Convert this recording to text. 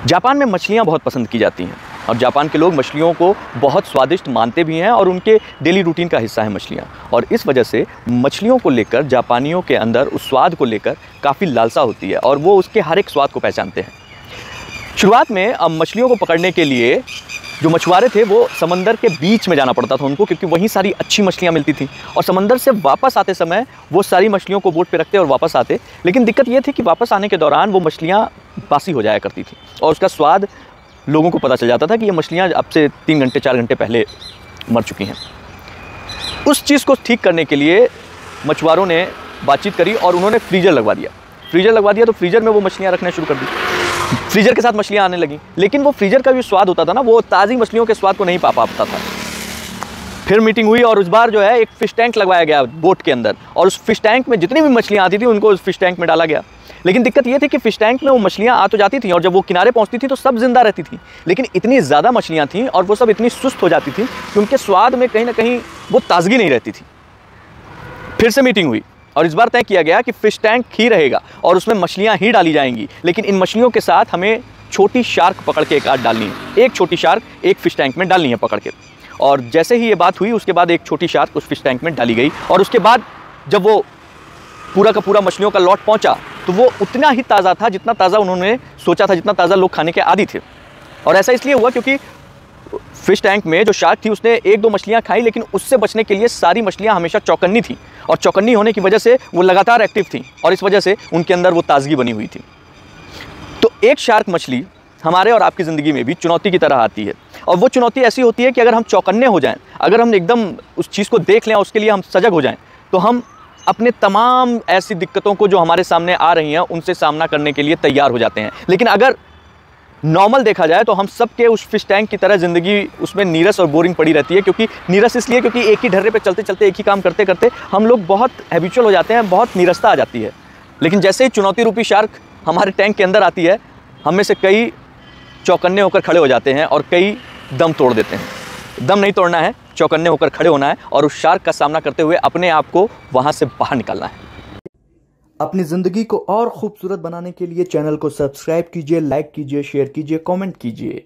Japan में मछलियाँ बहुत पसंद की जाती हैं और जापान के लोग मछलियों को बहुत स्वादिष्ट मानते भी हैं और उनके डेली रूटीन का हिस्सा है मछलियाँ। और इस वजह से मछलियों को लेकर जापानियों के अंदर उस स्वाद को लेकर काफ़ी लालसा होती है और वो उसके हर एक स्वाद को पहचानते हैं। शुरुआत में मछलियों को पकड़ने के लिए जो मछुआरे थे वो समंदर के बीच में जाना पड़ता था उनको, क्योंकि वहीं सारी अच्छी मछलियाँ मिलती थी और समंदर से वापस आते समय वो सारी मछलियों को बोट पे रखते और वापस आते। लेकिन दिक्कत ये थी कि वापस आने के दौरान वो मछलियाँ बासी हो जाया करती थी और उसका स्वाद लोगों को पता चल जाता था कि ये मछलियाँ अब से 3 घंटे 4 घंटे पहले मर चुकी हैं। उस चीज़ को ठीक करने के लिए मछुआरों ने बातचीत करी और उन्होंने फ्रीजर लगवा दिया तो फ्रीजर में वो मछलियाँ रखना शुरू कर दी। फ्रीजर के साथ मछलियाँ आने लगी, लेकिन वो फ्रीजर का जो स्वाद होता था ना, वो ताज़ी मछलियों के स्वाद को नहीं पा पाता था। फिर मीटिंग हुई और उस बार जो है एक फ़िश टैंक लगवाया गया बोट के अंदर और उस फ़िश टैंक में जितनी भी मछलियाँ आती थी उनको उस फ़िश टैंक में डाला गया। लेकिन दिक्कत ये थी कि फ़िश टैंक में वो मछलियाँ आ तो जाती थी और जब वो किनारे पहुँचती थी तो सब जिंदा रहती थी, लेकिन इतनी ज़्यादा मछलियाँ थीं और वो सब इतनी सुस्त हो जाती थी कि उनके स्वाद में कहीं ना कहीं वो ताजगी नहीं रहती थी। फिर से मीटिंग हुई और इस बार तय किया गया कि फ़िश टैंक ही रहेगा और उसमें मछलियाँ ही डाली जाएंगी, लेकिन इन मछलियों के साथ हमें छोटी शार्क पकड़ के एक आध डालनी है। एक छोटी शार्क एक फ़िश टैंक में डालनी है पकड़ के। और जैसे ही ये बात हुई उसके बाद एक छोटी शार्क उस फ़िश टैंक में डाली गई और उसके बाद जब वो पूरा का पूरा मछलियों का लॉट पहुंचा तो वो उतना ही ताज़ा था जितना ताज़ा उन्होंने सोचा था, जितना ताज़ा लोग खाने के आदी थे। और ऐसा इसलिए हुआ क्योंकि फ़िश टैंक में जो शार्क थी उसने 1-2 मछलियाँ खाई, लेकिन उससे बचने के लिए सारी मछलियाँ हमेशा चौकन्नी थी और चौकन्नी होने की वजह से वो लगातार एक्टिव थी और इस वजह से उनके अंदर वो ताजगी बनी हुई थी। तो एक शार्क मछली हमारे और आपकी ज़िंदगी में भी चुनौती की तरह आती है और वो चुनौती ऐसी होती है कि अगर हम चौकन्ने हो जाएं, अगर हम एकदम उस चीज़ को देख लें और उसके लिए हम सजग हो जाएं, तो हम अपने तमाम ऐसी दिक्कतों को जो हमारे सामने आ रही हैं उनसे सामना करने के लिए तैयार हो जाते हैं। लेकिन अगर नॉर्मल देखा जाए तो हम सब के उस फ़िश टैंक की तरह ज़िंदगी उसमें नीरस और बोरिंग पड़ी रहती है। क्योंकि नीरस इसलिए क्योंकि एक ही ढर्रे पे चलते चलते एक ही काम करते करते हम लोग बहुत हैबिचुअल हो जाते हैं, बहुत नीरसता आ जाती है। लेकिन जैसे ही चुनौती रूपी शार्क हमारे टैंक के अंदर आती है, हम में से कई चौकन्ने होकर खड़े हो जाते हैं और कई दम तोड़ देते हैं। दम नहीं तोड़ना है, चौकन्ने होकर खड़े होना है और उस शार्क का सामना करते हुए अपने आप को वहाँ से बाहर निकालना है। अपनी ज़िंदगी को और खूबसूरत बनाने के लिए चैनल को सब्सक्राइब कीजिए, लाइक कीजिए, शेयर कीजिए, कमेंट कीजिए।